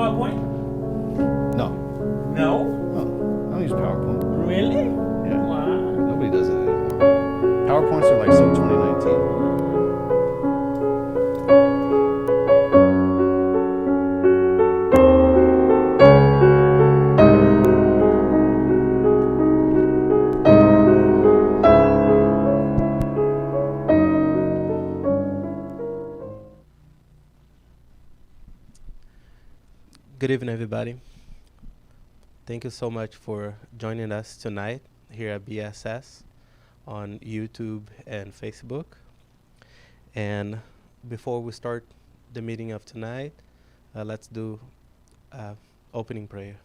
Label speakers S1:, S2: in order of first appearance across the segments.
S1: PowerPoint?
S2: No.
S1: No?
S2: Oh, I don't use PowerPoint.
S1: Really?
S2: Yeah.
S1: Wow.
S2: Nobody does it anymore. PowerPoints are like so 2019.
S3: Good evening, everybody. Thank you so much for joining us tonight here at BSS on YouTube and Facebook. And before we start the meeting of tonight, let's do opening prayer.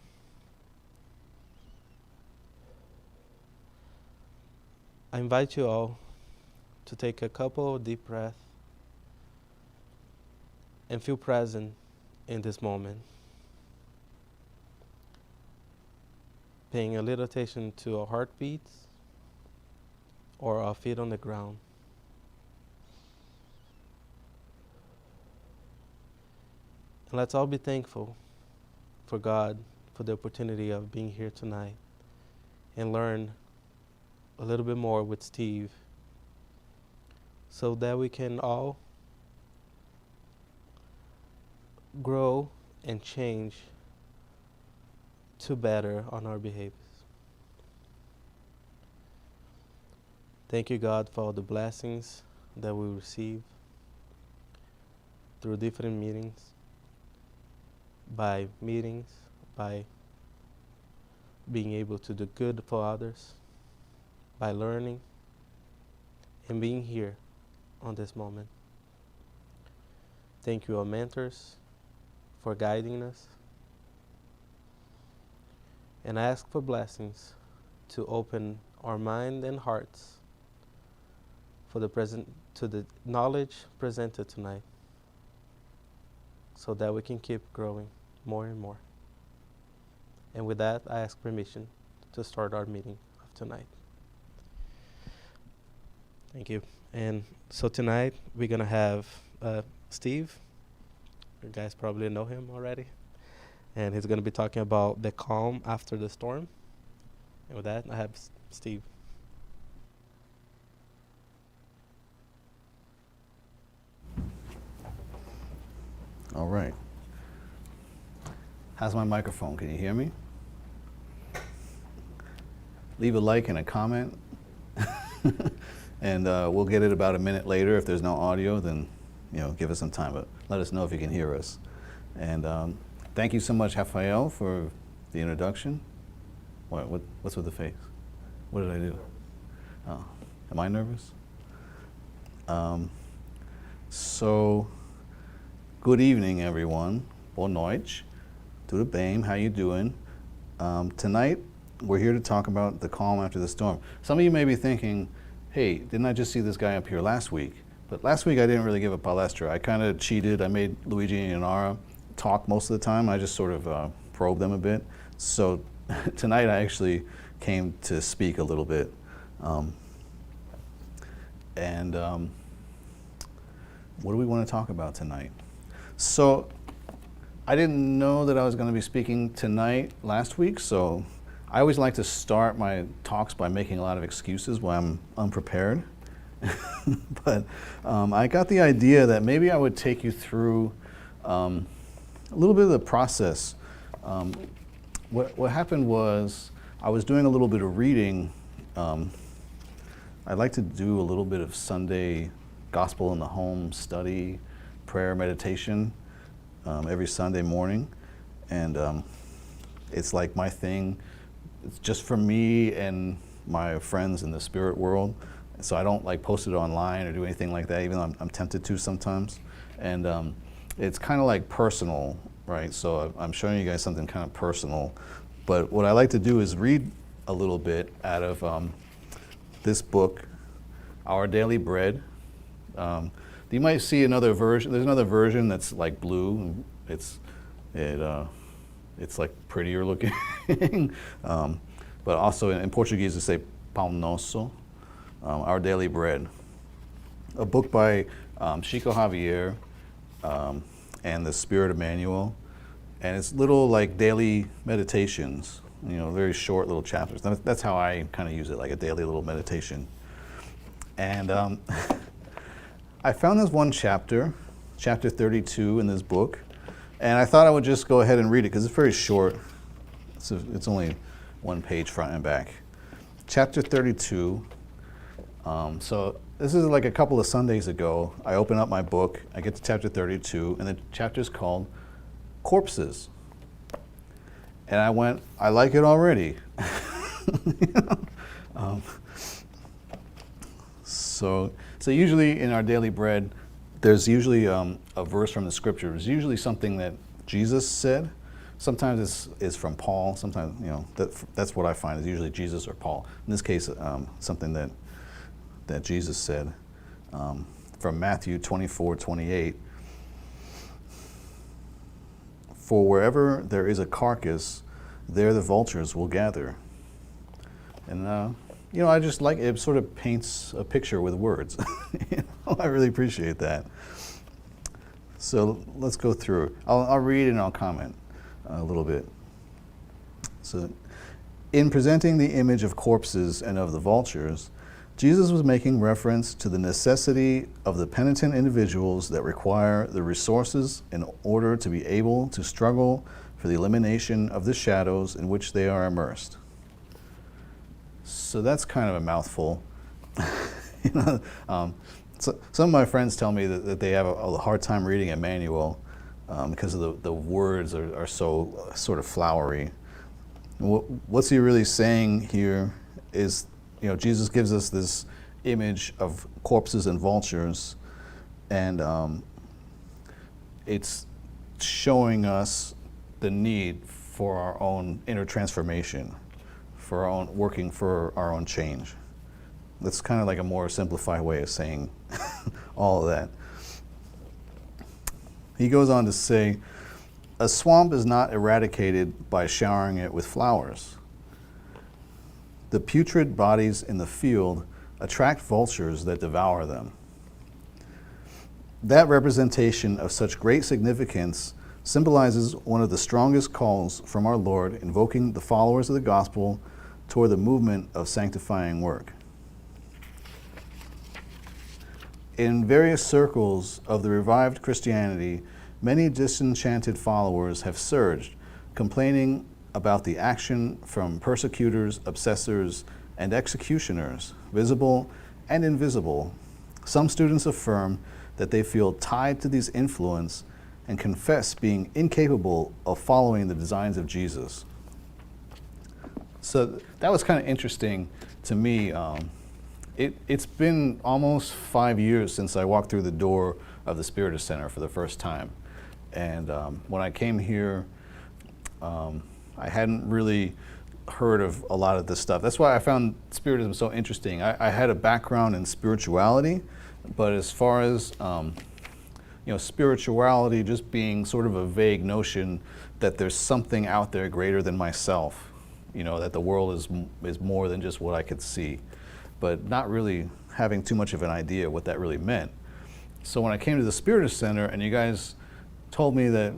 S3: I invite you all to take a couple of deep breaths and feel present in this moment. Paying a little attention to our heartbeats or our feet on the ground. And let's all be thankful for God for the opportunity of being here tonight and learn a little bit more with Steve so that we can all grow and change to better on our behaviors. Thank you, God, for all the blessings that we receive through different meetings, by being able to do good for others, by learning and being here on this moment. Thank you, our mentors, for guiding us. And I ask for blessings to open our mind and hearts for to the knowledge presented tonight, so that we can keep growing more and more. And with that, I ask permission to start our meeting of tonight. Thank you. And so tonight we're gonna have Steve. You guys probably know him already. And he's going to be talking about the calm after the storm. And with that, I have Steve.
S2: All right. How's my microphone? Can you hear me? Leave a like and a comment. And we'll get it about a minute later. If there's no audio, then give us some time. But let us know if you can hear us. And thank you so much, Rafael, for the introduction. What's with the face? What did I do? Oh, am I nervous? So, good evening, everyone. Boa noite. Tudo bem? How you doing? Tonight, we're here to talk about the calm after the storm. Some of you may be thinking, hey, didn't I just see this guy up here last week? But last week, I didn't really give a palestra. I kind of cheated. I made Luigi and Inara talk most of the time. I just sort of probed them a bit. So tonight I actually came to speak a little bit. What do we want to talk about tonight? So I didn't know that I was going to be speaking tonight last week, so I always like to start my talks by making a lot of excuses when I'm unprepared. But I got the idea that maybe I would take you through a little bit of the process. What happened was I was doing a little bit of reading. I like to do a little bit of Sunday gospel in the home study, prayer, meditation every Sunday morning. And it's like my thing. It's just for me and my friends in the spirit world. So I don't like post it online or do anything like that, even though I'm tempted to sometimes. And it's kind of like personal, right? So I'm showing you guys something kind of personal. But what I like to do is read a little bit out of this book, Our Daily Bread. You might see another version. There's another version that's like blue. It's like prettier looking. But also in Portuguese, they say Pão Nosso, Our Daily Bread. A book by Chico Xavier and the Spirit Emmanuel. and it's little like daily meditations, very short little chapters. That's how I kind of use it, like a daily little meditation. And I found this one chapter 32 in this book, and I thought I would just go ahead and read it because it's very short. It's only one page front and back. Chapter 32. So this is like a couple of Sundays ago. I open up my book, I get to chapter 32, and the chapter is called Corpses. And I like it already. So usually in our daily bread, there's usually a verse from the scripture. There's usually something that Jesus said. Sometimes it's from Paul. Sometimes, that's what I find is usually Jesus or Paul. In this case, something that Jesus said from Matthew 24:28. For wherever there is a carcass, there the vultures will gather. And I just like it. Sort of paints a picture with words. I really appreciate that. So let's go through. I'll read and I'll comment a little bit. So, in presenting the image of corpses and of the vultures, Jesus was making reference to the necessity of the penitent individuals that require the resources in order to be able to struggle for the elimination of the shadows in which they are immersed. So that's kind of a mouthful. So some of my friends tell me that they have a hard time reading Emmanuel because of the words are so sort of flowery. What's he really saying here is, Jesus gives us this image of corpses and vultures, and it's showing us the need for our own inner transformation, for our own working for our own change. That's kind of like a more simplified way of saying all of that. He goes on to say, a swamp is not eradicated by showering it with flowers. The putrid bodies in the field attract vultures that devour them. That representation of such great significance symbolizes one of the strongest calls from our Lord invoking the followers of the gospel toward the movement of sanctifying work. In various circles of the revived Christianity, many disenchanted followers have surged, complaining about the action from persecutors, obsessors, and executioners, visible and invisible. Some students affirm that they feel tied to these influences and confess being incapable of following the designs of Jesus. So that was kind of interesting to me. It's been almost 5 years since I walked through the door of the Spiritist Center for the first time. And when I came here, I hadn't really heard of a lot of this stuff. That's why I found Spiritism so interesting. I had a background in spirituality, but as far as spirituality just being sort of a vague notion that there's something out there greater than myself, that the world is more than just what I could see, but not really having too much of an idea what that really meant. So when I came to the Spiritist Center and you guys told me that,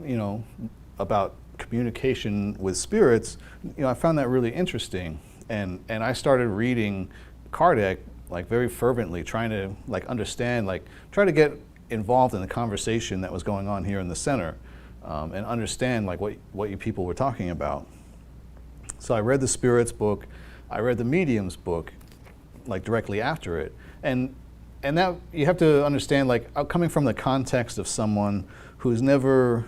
S2: about communication with spirits, I found that really interesting. And I started reading Kardec like very fervently, trying to understand, try to get involved in the conversation that was going on here in the center, and understand what you people were talking about. So I read the Spirits book, I read the Mediums book, directly after it, and that you have to understand, coming from the context of someone who's never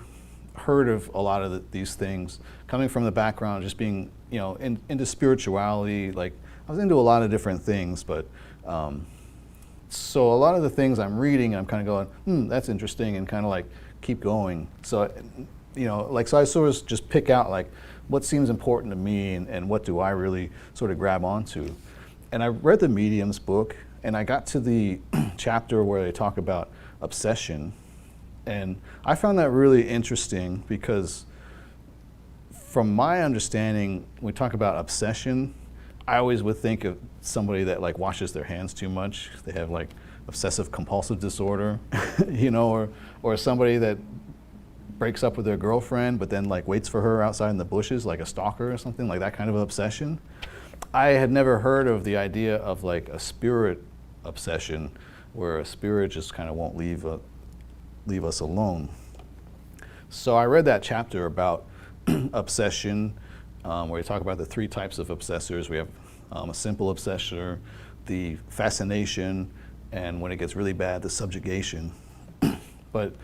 S2: heard of a lot of these things, coming from the background, just being into spirituality. I was into a lot of different things, but so a lot of the things I'm reading, I'm kind of going, that's interesting, and kind of keep going. So so I sort of just pick out what seems important to me, and what do I really sort of grab onto. And I read the Mediums book, and I got to the chapter where they talk about obsession. And I found that really interesting because from my understanding, when we talk about obsession, I always would think of somebody that washes their hands too much. They have obsessive compulsive disorder, or somebody that breaks up with their girlfriend, but then like waits for her outside in the bushes like a stalker or something, like that kind of obsession. I had never heard of the idea of like a spirit obsession, where a spirit just kind of won't leave us alone. So I read that chapter about obsession, where you talk about the three types of obsessors. We have a simple obsessor, the fascination, and when it gets really bad, the subjugation. But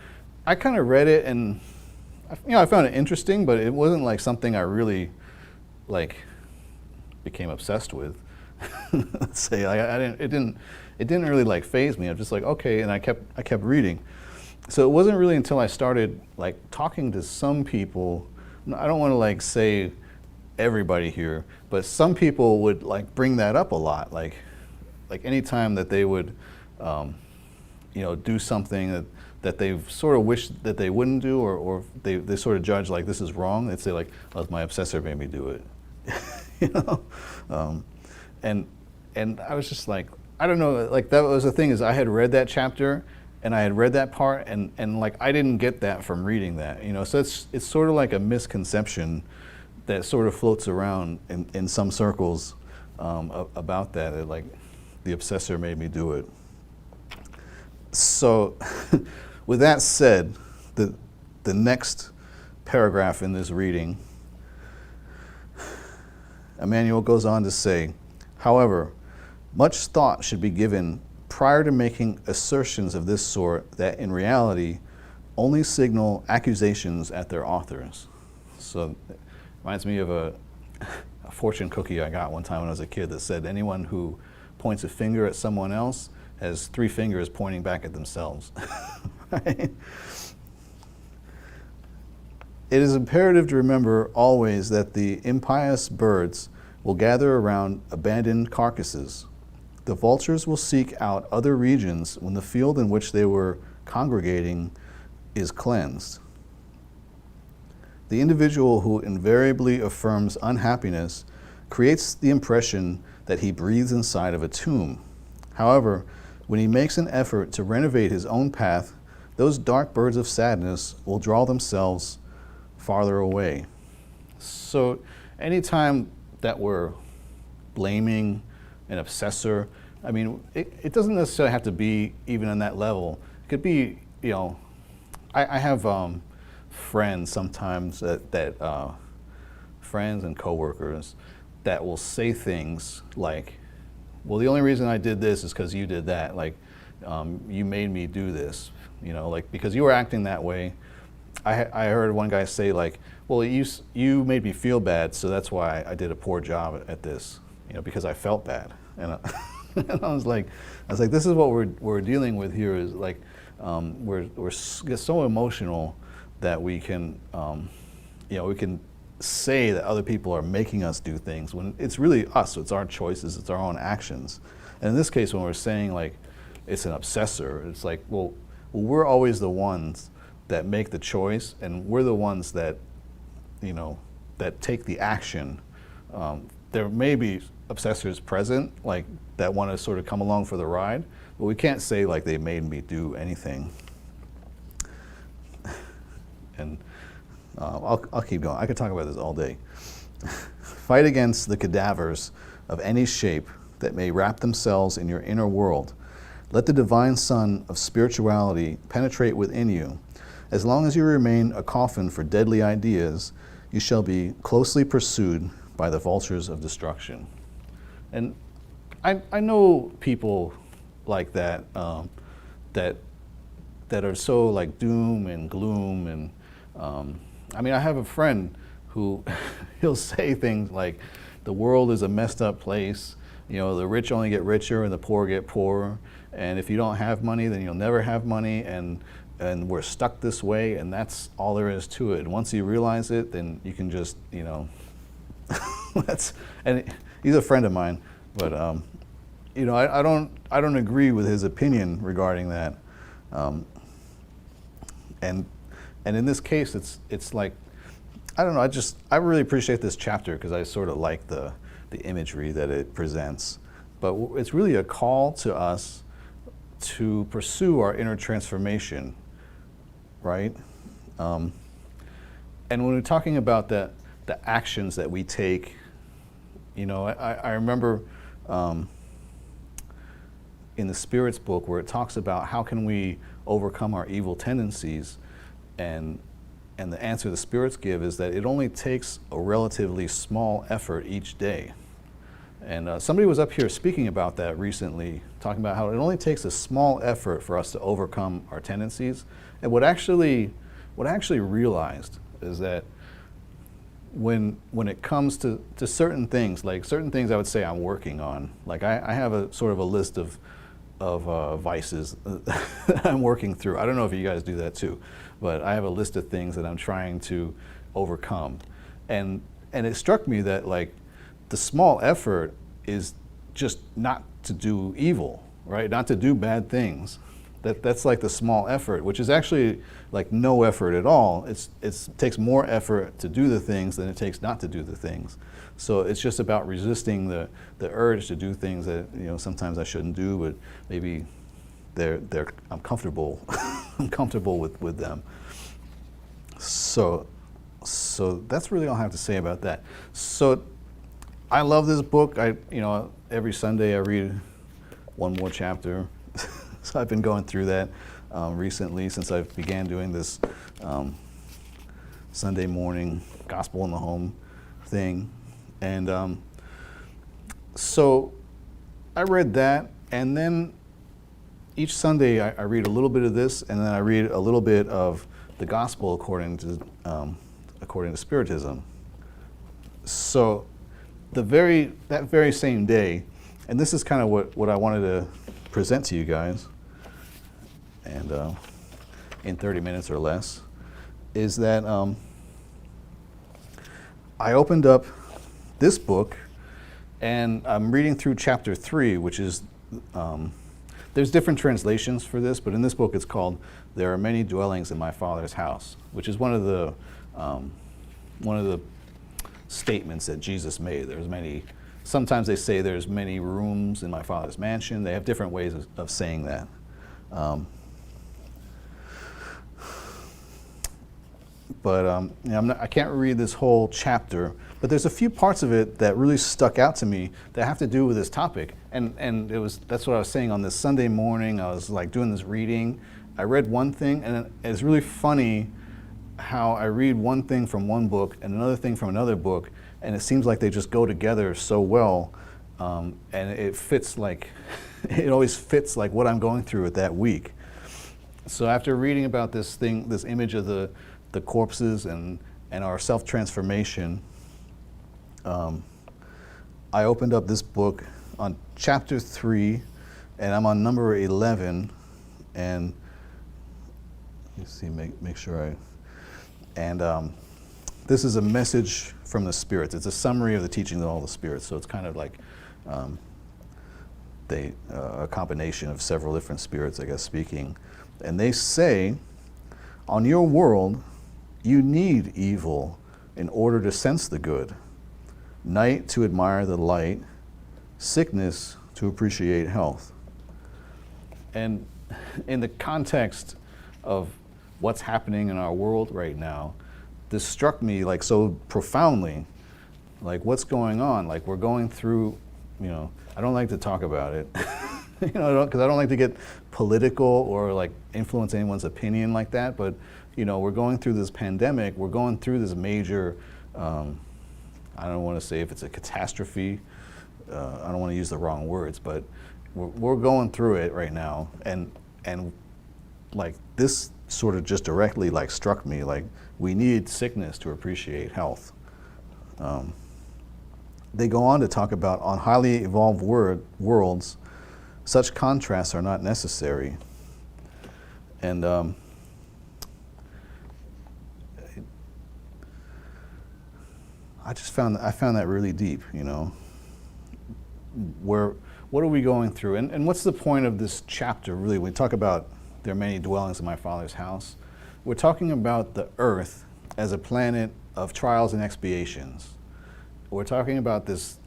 S2: I kind of read it, and I found it interesting, but it wasn't like something I really like became obsessed with. Let's say it didn't really like faze me. I'm just like, okay, and I kept reading. So it wasn't really until I started like talking to some people. I don't want to like say everybody here, but some people would like bring that up a lot. Like anytime that they would, do something that they sort of wish that they wouldn't do, or they sort of judge like this is wrong. They'd say like, oh, my obsessor made me do it. And I was just like, I don't know, like that was the thing, is I had read that chapter and I had read that part, and like I didn't get that from reading that, so it's sort of like a misconception that sort of floats around in some circles about that, like the obsessor made me do it. So with that said, the next paragraph in this reading, Emmanuel goes on to say, however, much thought should be given prior to making assertions of this sort that in reality only signal accusations at their authors. So it reminds me of a fortune cookie I got one time when I was a kid that said anyone who points a finger at someone else has 3 fingers pointing back at themselves. Right? It is imperative to remember always that the impious birds will gather around abandoned carcasses. The vultures will seek out other regions when the field in which they were congregating is cleansed. The individual who invariably affirms unhappiness creates the impression that he breathes inside of a tomb. However, when he makes an effort to renovate his own path, those dark birds of sadness will draw themselves farther away. So anytime that we're blaming an obsessor, I mean, it doesn't necessarily have to be even on that level. It could be, I have friends sometimes that friends and coworkers that will say things like, well, the only reason I did this is because you did that. Like, you made me do this, like because you were acting that way. I heard one guy say like, well, you made me feel bad, so that's why I did a poor job at this, because I felt bad. And and I was like, this is what we're dealing with here, is like, we're get so emotional that we can, we can say that other people are making us do things when it's really us. It's our choices. It's our own actions. And in this case, when we're saying like it's an obsessor, it's like, well, we're always the ones that make the choice, and we're the ones that, that take the action. There may be obsessors present, like that want to sort of come along for the ride, but we can't say like they made me do anything. And I'll keep going. I could talk about this all day. Fight against the cadavers of any shape that may wrap themselves in your inner world. Let the divine sun of spirituality penetrate within you. As long as you remain a coffin for deadly ideas, you shall be closely pursued by the vultures of destruction. And I know people like that, that are so like doom and gloom, and I mean, I have a friend who he'll say things like, the world is a messed up place, the rich only get richer and the poor get poorer, and if you don't have money, then you'll never have money, and we're stuck this way, and that's all there is to it. And once you realize it, then you can just, he's a friend of mine, but I don't agree with his opinion regarding that. And in this case, it's like, I don't know, I really appreciate this chapter because I sort of like the imagery that it presents. But it's really a call to us to pursue our inner transformation, right? And when we're talking about the actions that we take, you know, I remember in the Spirit's book where it talks about how can we overcome our evil tendencies, and the answer the Spirits give is that it only takes a relatively small effort each day. And somebody was up here speaking about that recently, talking about how it only takes a small effort for us to overcome our tendencies. And what I actually realized is that when it comes to certain things, like certain things I would say I'm working on, like I have a sort of a list of vices that I'm working through. I don't know if you guys do that too, but I have a list of things that I'm trying to overcome. And it struck me that like the small effort is just not to do evil, right? Not to do bad things. That's like the small effort, which is actually like no effort at all. It takes more effort to do the things than it takes not to do the things. So it's just about resisting the urge to do things that, you know, sometimes I shouldn't do, but maybe I'm comfortable I'm comfortable with them. So that's really all I have to say about that. So I love this book. Every Sunday I read one more chapter. So I've been going through that recently since I began doing this Sunday morning gospel in the home thing. And so I read that, and then each Sunday I read a little bit of this, and then I read a little bit of the gospel according to Spiritism. So that very same day, and this is kind of what I wanted to present to you guys, and in 30 minutes or less, is that I opened up this book, and I'm reading through chapter 3, which is, there's different translations for this, but in this book it's called "There Are Many Dwellings in My Father's House," which is one of the statements that Jesus made. There's many. Sometimes they say there's many rooms in my Father's mansion. They have different ways of saying that. I can't read this whole chapter, but there's a few parts of it that really stuck out to me that have to do with this topic. And that's what I was saying on this Sunday morning. I was like doing this reading. I read one thing, and it's really funny how I read one thing from one book and another thing from another book, and it seems like they just go together so well, and it fits like, it always fits like what I'm going through at that week. So after reading about this image of the corpses and our self-transformation, I opened up this book on chapter 3, and I'm on number 11, and let me see, make sure this is a message from the spirits. It's a summary of the teachings of all the spirits, so it's kind of like a combination of several different spirits, I guess, speaking. And they say, on your world, you need evil in order to sense the good, night to admire the light, sickness to appreciate health. And in the context of what's happening in our world right now, this struck me like so profoundly, like what's going on? Like we're going through, I don't like to talk about it, because I don't like to get political or like influence anyone's opinion like that, but we're going through this pandemic, we're going through this major, I don't want to say if it's a catastrophe, I don't want to use the wrong words, but we're going through it right now, and like this sort of just directly like struck me, like we need sickness to appreciate health. They go on to talk about, on highly evolved worlds, such contrasts are not necessary. And I found that really deep, what are we going through? And what's the point of this chapter, really? We talk about there are many dwellings in my Father's house. We're talking about the earth as a planet of trials and expiations. We're talking about this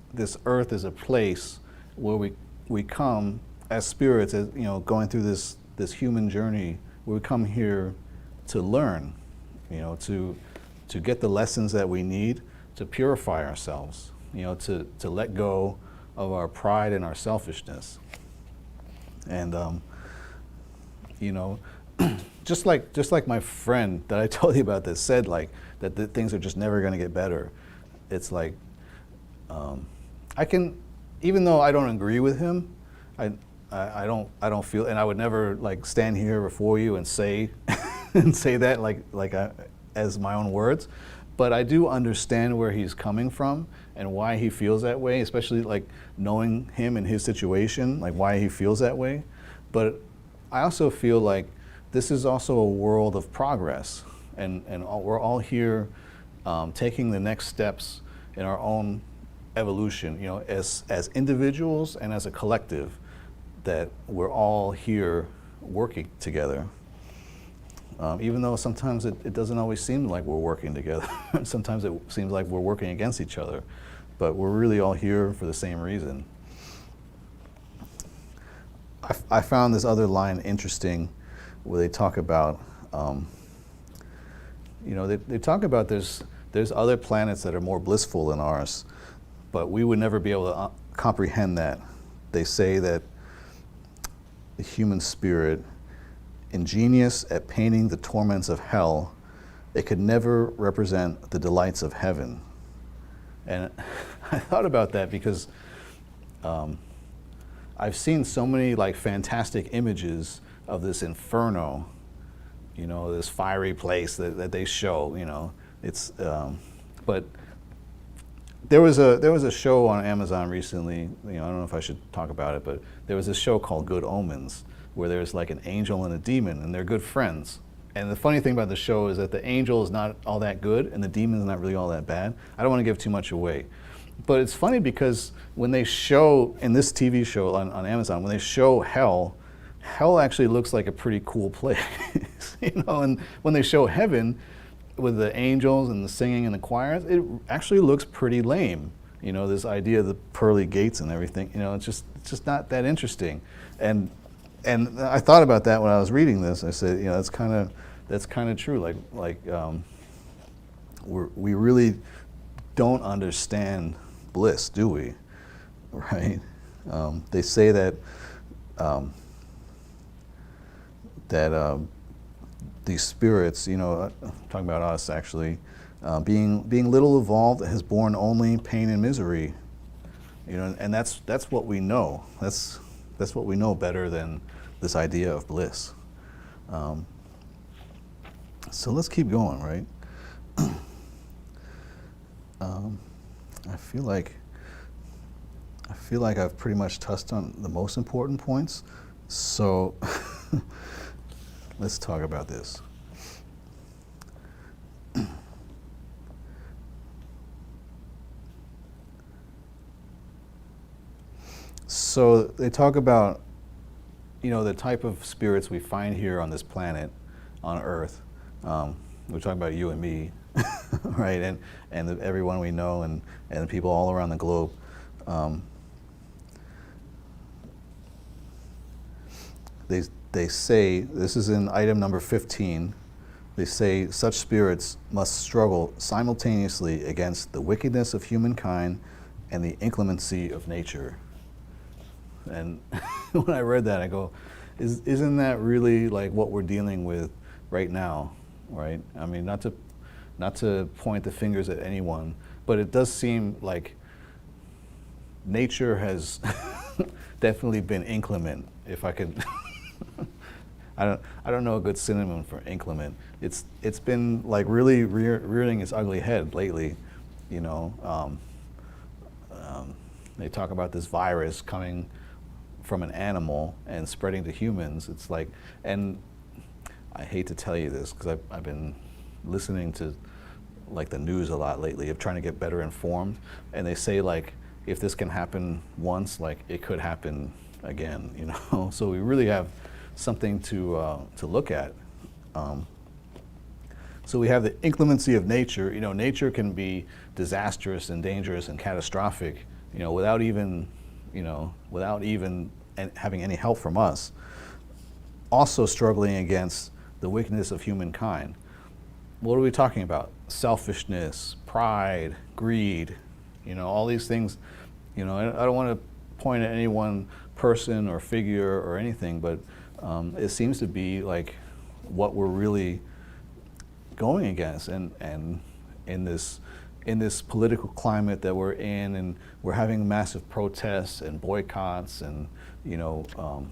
S2: earth as a place where we come as spirits, as going through this human journey, where we come here to learn, to to get the lessons that we need to purify ourselves, to let go of our pride and our selfishness. And, just like my friend that I told you about that said that things are just never going to get better. It's like, I can, even though I don't agree with him, I don't feel, and I would never stand here before you and say and say that as my own words, but I do understand where he's coming from and why he feels that way, especially knowing him and his situation, why he feels that way. But I also feel like this is also a world of progress, and we're all here taking the next steps in our own evolution, as individuals and as a collective, that we're all here working together. Even though sometimes it doesn't always seem like we're working together. Sometimes it seems like we're working against each other, but we're really all here for the same reason. I found this other line interesting where they talk about, they talk about there's other planets that are more blissful than ours, but we would never be able to comprehend that. They say that the human spirit, ingenious at painting the torments of hell, it could never represent the delights of heaven. And I thought about that because I've seen so many fantastic images of this inferno, this fiery place that they show, it's, but there was a show on Amazon recently, I don't know if I should talk about it, but there was this show called Good Omens, where there's an angel and a demon, and they're good friends. And the funny thing about the show is that the angel is not all that good, and the demon is not really all that bad. I don't want to give too much away. But it's funny because when they show, in this TV show on Amazon, when they show hell actually looks like a pretty cool place, and when they show heaven with the angels and the singing and the choirs, it actually looks pretty lame. This idea of the pearly gates and everything, it's just not that interesting. And I thought about that when I was reading this. I said, that's kind of true. We really don't understand bliss, do we? Right? They say that these spirits, talking about us actually, being little evolved, has borne only pain and misery. And that's what we know. That's what we know better than this idea of bliss. So let's keep going, right? I feel like I've pretty much touched on the most important points. So let's talk about this. So they talk about, the type of spirits we find here on this planet, on Earth. We're talking about you and me, right? And everyone we know and the people all around the globe. They say, this is in item number 15, they say such spirits must struggle simultaneously against the wickedness of humankind and the inclemency of nature. And when I read that, I go, isn't that really what we're dealing with right now, right? I mean, not to point the fingers at anyone, but it does seem like nature has definitely been inclement, if I could. I don't know a good synonym for inclement. It's been really rearing its ugly head lately, They talk about this virus coming from an animal and spreading to humans. It's and I hate to tell you this because I've been listening to the news a lot lately of trying to get better informed, and they say if this can happen once, it could happen again, So we really have something to look at. So we have the inclemency of nature. Nature can be disastrous and dangerous and catastrophic, without even having any help from us. Also struggling against the wickedness of humankind. what are we talking about? Selfishness, pride, greed, all these things. I don't want to point at any one person or figure or anything, but it seems to be like what we're really going against, and in this political climate that we're in, and we're having massive protests and boycotts, and and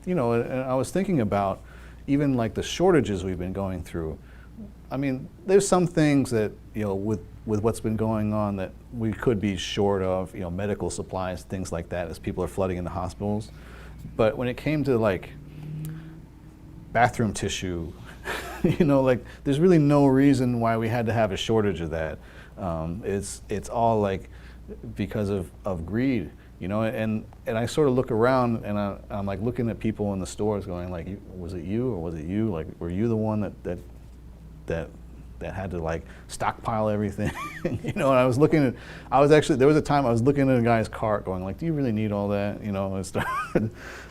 S2: I was thinking about even like the shortages we've been going through. I mean, there's some things that, with what's been going on that we could be short of, medical supplies, things like that, as people are flooding into hospitals. But when it came to like bathroom tissue, like there's really no reason why we had to have a shortage of that. It's all like because of greed, and I sort of look around, and I'm like looking at people in the stores going like, was it you, or was it you? Like, were you the one that had to like stockpile everything? And I was there was a time I was looking at a guy's cart going like, do you really need all that?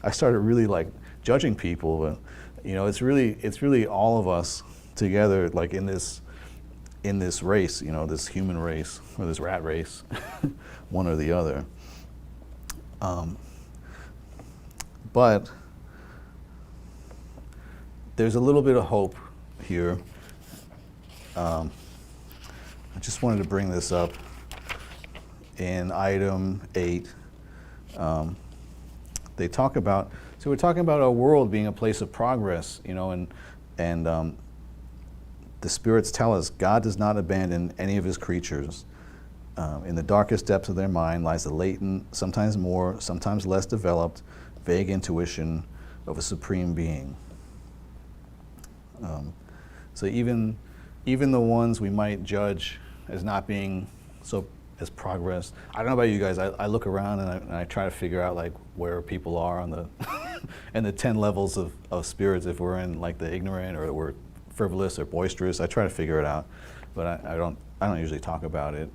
S2: I started really like judging people, but it's really all of us together, like in this race, this human race, or this rat race, one or the other. But there's a little bit of hope here. I just wanted to bring this up in item 8. They talk about, so we're talking about our world being a place of progress, and the spirits tell us God does not abandon any of his creatures. In the darkest depths of their mind lies the latent, sometimes more, sometimes less developed, vague intuition of a supreme being. So even the ones we might judge as not being as progress. I don't know about you guys. I look around and I try to figure out like where people are on the and the 10 levels of spirits. If we're in like the ignorant, or we're frivolous or boisterous, I try to figure it out, but I don't usually talk about it.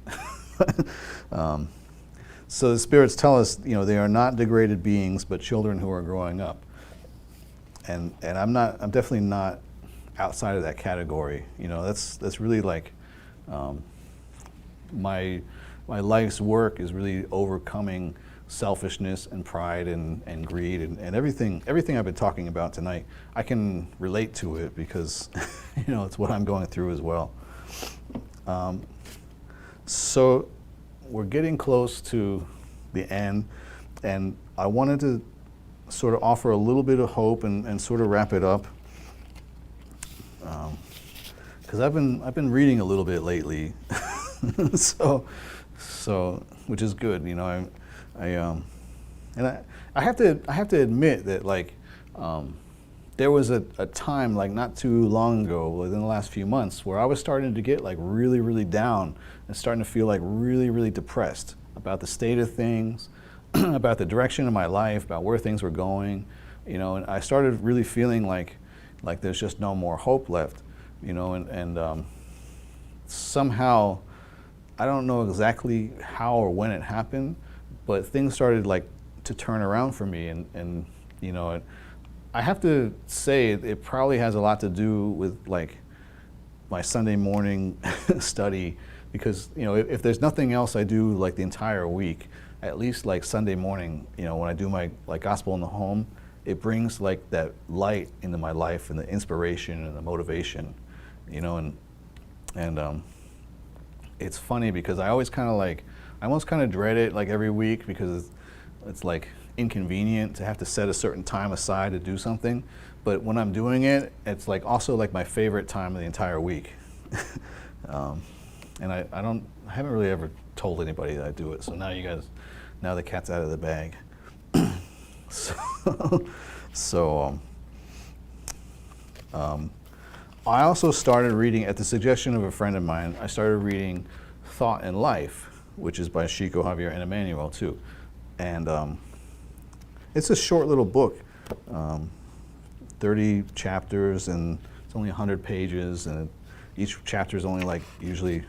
S2: So the spirits tell us, they are not degraded beings, but children who are growing up. And I'm definitely not outside of that category. That's really like my life's work is really overcoming selfishness and pride and greed and everything I've been talking about tonight. I can relate to it because it's what I'm going through as well. So we're getting close to the end, and I wanted to sort of offer a little bit of hope and sort of wrap it up, because I've been reading a little bit lately, so which is good. I have to admit that like there was a time like not too long ago, within the last few months, where I was starting to get like really, really down and starting to feel like really, really depressed about the state of things, about the direction of my life, about where things were going, and I started really feeling like there's just no more hope left, and somehow, I don't know exactly how or when it happened, but things started like to turn around for me, and I have to say it probably has a lot to do with like my Sunday morning study, because if there's nothing else I do like the entire week, at least like Sunday morning, when I do my like gospel in the home, it brings like that light into my life and the inspiration and the motivation, and it's funny because I always kind of like, I almost kind of dread it like every week, because it's like inconvenient to have to set a certain time aside to do something. But when I'm doing it, it's like also like my favorite time of the entire week. And I haven't really ever told anybody that I do it. So now you guys, now the cat's out of the bag. I also started reading, at the suggestion of a friend of mine, I started reading Thought and Life, which is by Chico Javier and Emmanuel too. And it's a short little book, 30 chapters, and it's only 100 pages, and each chapter is only like usually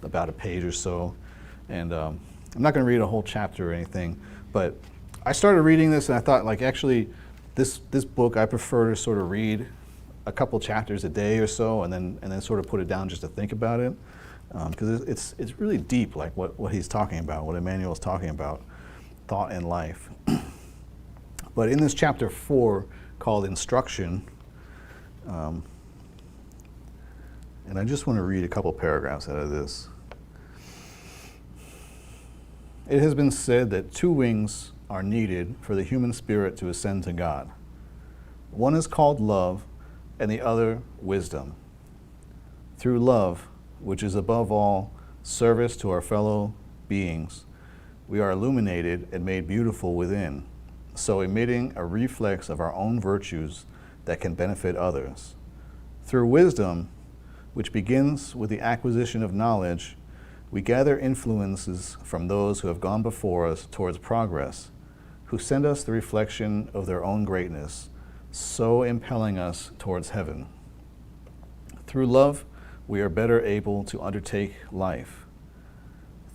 S2: about a page or so. And I'm not going to read a whole chapter or anything, but I started reading this and I thought like, actually, this book I prefer to sort of read a couple chapters a day or so, and then sort of put it down just to think about it, because it's really deep, like what he's talking about, what Emmanuel is talking about, thought and life. But in this chapter 4 called Instruction, and I just want to read a couple paragraphs out of this. It has been said that 2 wings are needed for the human spirit to ascend to God. One is called love, and the other wisdom. Through love, which is above all service to our fellow beings, we are illuminated and made beautiful within, so emitting a reflex of our own virtues that can benefit others. Through wisdom, which begins with the acquisition of knowledge, we gather influences from those who have gone before us towards progress, who send us the reflection of their own greatness, so impelling us towards heaven. Through love, we are better able to undertake life.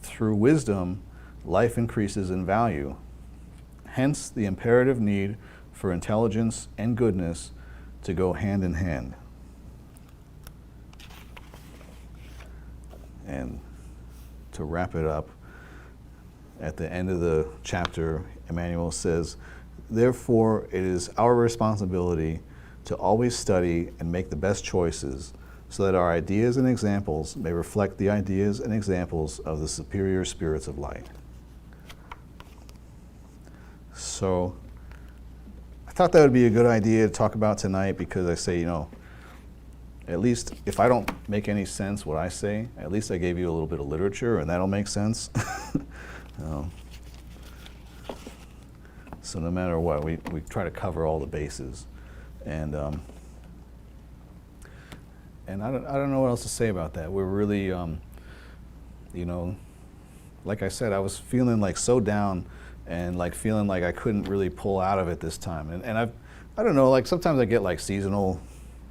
S2: Through wisdom, life increases in value. Hence, the imperative need for intelligence and goodness to go hand in hand. And to wrap it up, at the end of the chapter, Emmanuel says, therefore, it is our responsibility to always study and make the best choices so that our ideas and examples may reflect the ideas and examples of the superior spirits of light. So I thought that would be a good idea to talk about tonight, because I say, at least if I don't make any sense what I say, at least I gave you a little bit of literature, and that'll make sense. So no matter what, we try to cover all the bases, and I don't know what else to say about that. We're really, like I said, I was feeling like so down, and like feeling like I couldn't really pull out of it this time, and I don't know, like sometimes I get like seasonal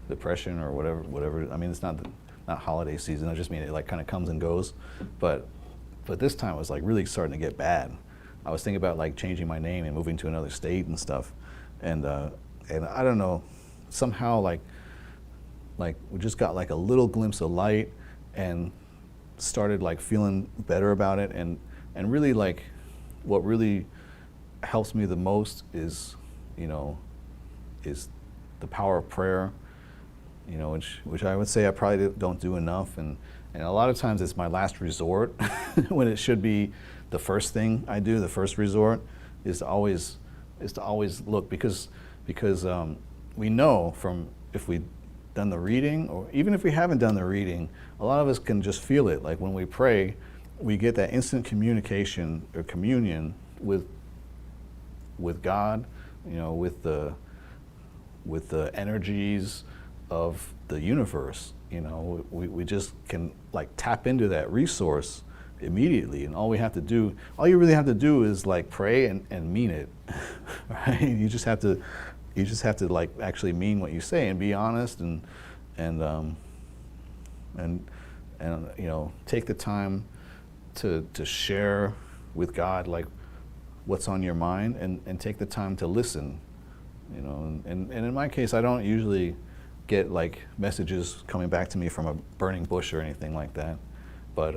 S2: depression or whatever. I mean, it's not holiday season. I just mean it like kind of comes and goes, but this time it was like really starting to get bad. I was thinking about like changing my name and moving to another state and stuff, and I don't know, somehow like we just got like a little glimpse of light and started like feeling better about it, and really like what really helps me the most is the power of prayer, which I would say I probably don't do enough, and a lot of times it's my last resort when it should be the first thing I do. The first resort is to always look, because we know from if we've done the reading, or even if we haven't done the reading, a lot of us can just feel it. Like when we pray, we get that instant communication or communion with God, with the energies of the universe. We just can like tap into that resource immediately, and all you really have to do is like pray and mean it. Right? You just have to like actually mean what you say and be honest, and take the time to share with God like what's on your mind, and take the time to listen. And in my case, I don't usually get like messages coming back to me from a burning bush or anything like that, but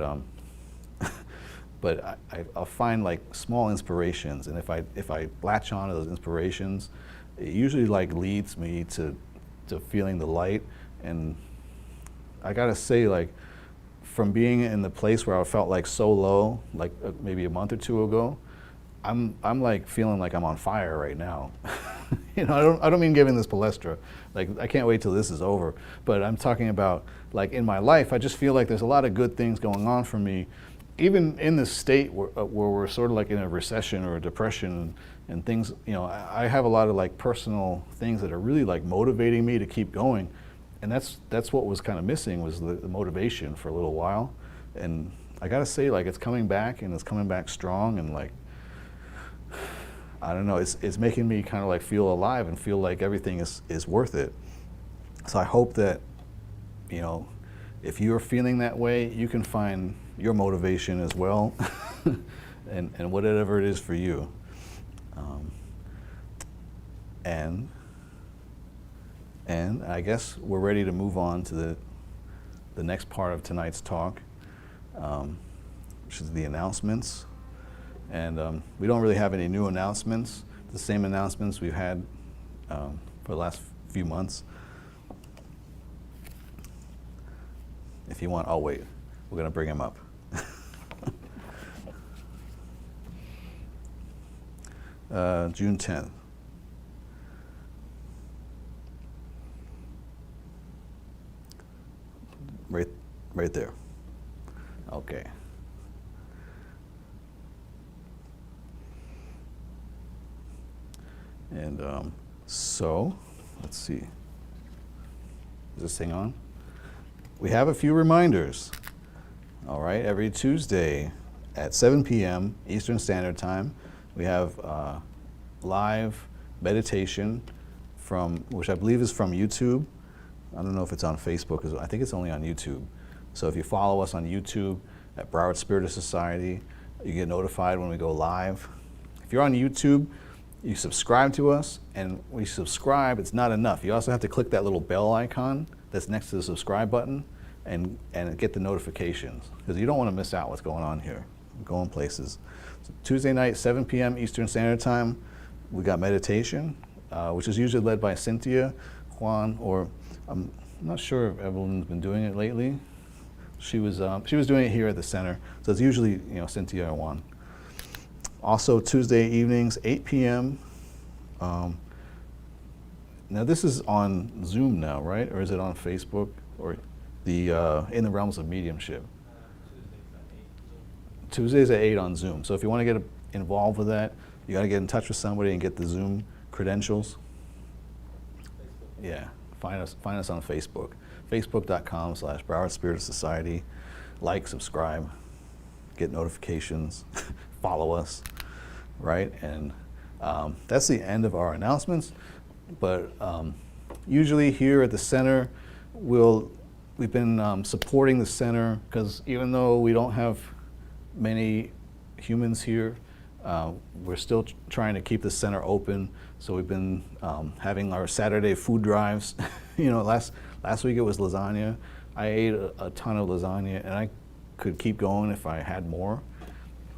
S2: I'll find like small inspirations, and if I latch on to those inspirations, it usually like leads me to feeling the light. And I gotta say, like, from being in the place where I felt like so low, like maybe a month or two ago, I'm like feeling like I'm on fire right now. I don't mean giving this palestra. Like, I can't wait till this is over. But I'm talking about like in my life, I just feel like there's a lot of good things going on for me, even in this state where we're sort of like in a recession or a depression and things. I have a lot of like personal things that are really like motivating me to keep going, and that's what was kind of missing, was the motivation for a little while. And I gotta say, like, it's coming back, and it's coming back strong, and like, I don't know, it's making me kind of like feel alive and feel like everything is worth it. So I hope that, if you're feeling that way, you can find your motivation as well, and whatever it is for you. And I guess we're ready to move on to the next part of tonight's talk, which is the announcements. And we don't really have any new announcements, the same announcements we've had for the last few months. If you want, I'll wait. We're going to bring him up. June 10th. Right there. Okay. And so, let's see. Is this thing on? We have a few reminders. All right, every Tuesday at 7 p.m. Eastern Standard Time, we have live meditation which I believe is from YouTube. I don't know if it's on Facebook. I think it's only on YouTube. So if you follow us on YouTube at Broward Spirit Society, you get notified when we go live. If you're on YouTube, you subscribe to us, and when you subscribe, it's not enough. You also have to click that little bell icon that's next to the subscribe button and get the notifications, because you don't want to miss out what's going on here. We're going places. So Tuesday night, 7 p.m. Eastern Standard Time, we got meditation, which is usually led by Cynthia, Juan, or I'm not sure if Evelyn's been doing it lately. She was doing it here at the center, so it's usually Cynthia or Juan. Also Tuesday evenings, 8 p.m. Now this is on Zoom now, right? Or is it on Facebook or the In the Realms of Mediumship? Tuesdays at 8 on Zoom. So if you want to get involved with that, you got to get in touch with somebody and get the Zoom credentials. Yeah, find us on Facebook. Facebook.com/Broward Spirit Society. Like, subscribe, get notifications, follow us, right? And that's the end of our announcements. But usually here at the center, we've been supporting the center, because even though we don't have many humans here, we're still trying to keep the center open. So we've been having our Saturday food drives. Last week it was lasagna. I ate a ton of lasagna, and I could keep going if I had more.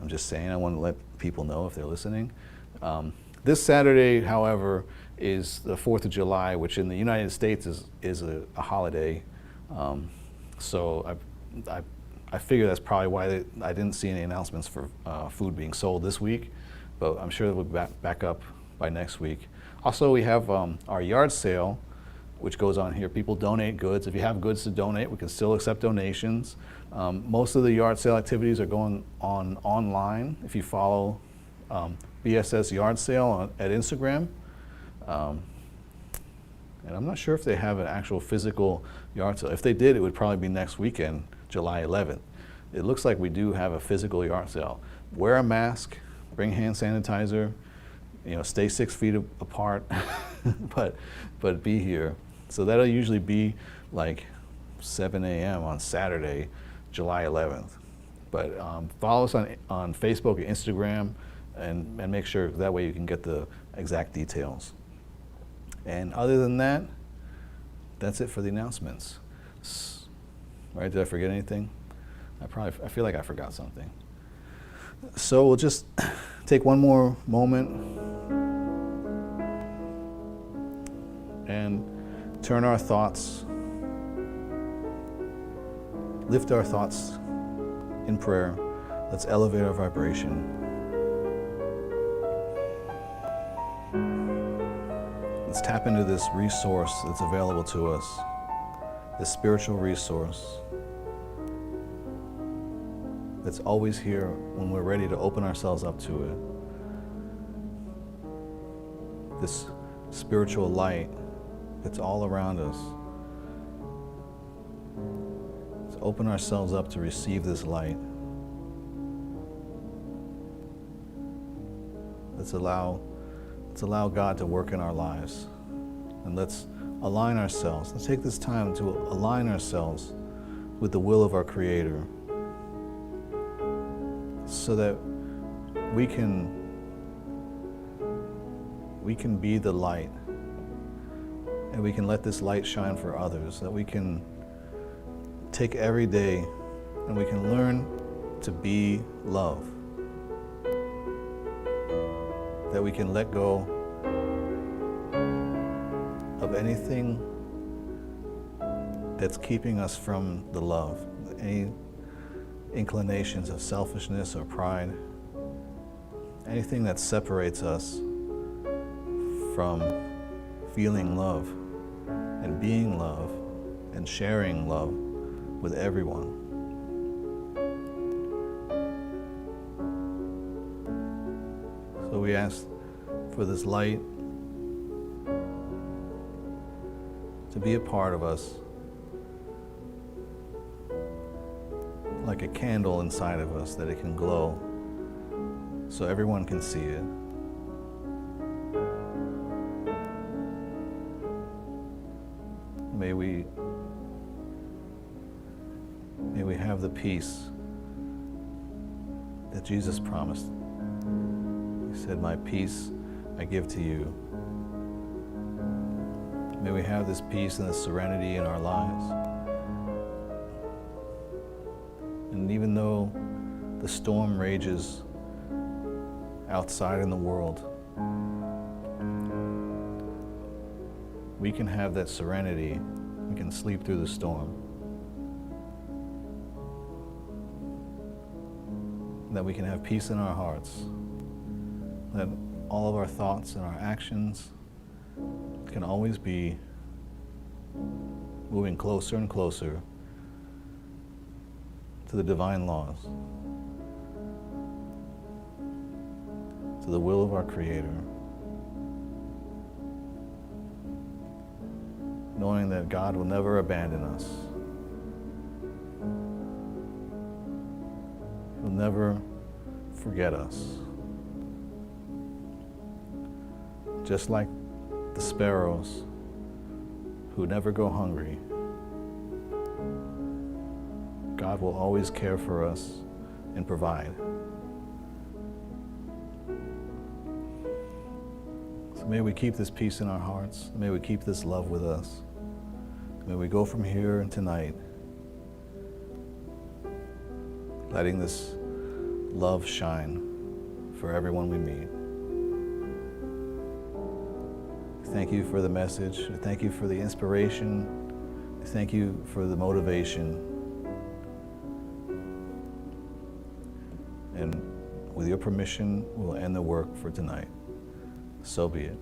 S2: I'm just saying, I want to let people know if they're listening. This Saturday, however, is the 4th of July, which in the United States is a holiday. So I figure that's probably why I didn't see any announcements for food being sold this week, but I'm sure we'll be back up by next week. Also, we have our yard sale, which goes on here. People donate goods. If you have goods to donate, we can still accept donations. Most of the yard sale activities are going on online. If you follow BSS Yard Sale at Instagram, and I'm not sure if they have an actual physical yard sale. If they did, it would probably be next weekend, July 11th. It looks like we do have a physical yard sale. Wear a mask, bring hand sanitizer, stay 6 feet apart, but be here. So that'll usually be like 7 a.m. on Saturday, July 11th. But follow us on Facebook and Instagram, and make sure that way you can get the exact details. And other than that, that's it for the announcements. Right? Did I forget anything? I feel like I forgot something. So we'll just take one more moment and turn our thoughts, lift our thoughts in prayer. Let's elevate our vibration. Let's tap into this resource that's available to us, this spiritual resource that's always here when we're ready to open ourselves up to it. This spiritual light that's all around us. Let's open ourselves up to receive this light. Let's allow God to work in our lives. And let's align ourselves. Let's take this time to align ourselves with the will of our Creator, so that we can be the light and we can let this light shine for others, that we can take every day and we can learn to be love, that we can let go of anything that's keeping us from the love, any inclinations of selfishness or pride, anything that separates us from feeling love and being love and sharing love with everyone. So we ask for this light to be a part of us, like a candle inside of us, that it can glow so everyone can see it. May we have the peace that Jesus promised. He said, "My peace I give to you." May we have this peace and this serenity in our lives. And even though the storm rages outside in the world, we can have that serenity. We can sleep through the storm. That we can have peace in our hearts. That all of our thoughts and our actions can always be moving closer and closer to the divine laws, to the will of our Creator, knowing that God will never abandon us. He'll never forget us. Just like the sparrows who never go hungry, God will always care for us and provide. So may we keep this peace in our hearts. May we keep this love with us. May we go from here and tonight letting this love shine for everyone we meet. Thank you for the message. Thank you for the inspiration. Thank you for the motivation. And with your permission, we'll end the work for tonight. So be it.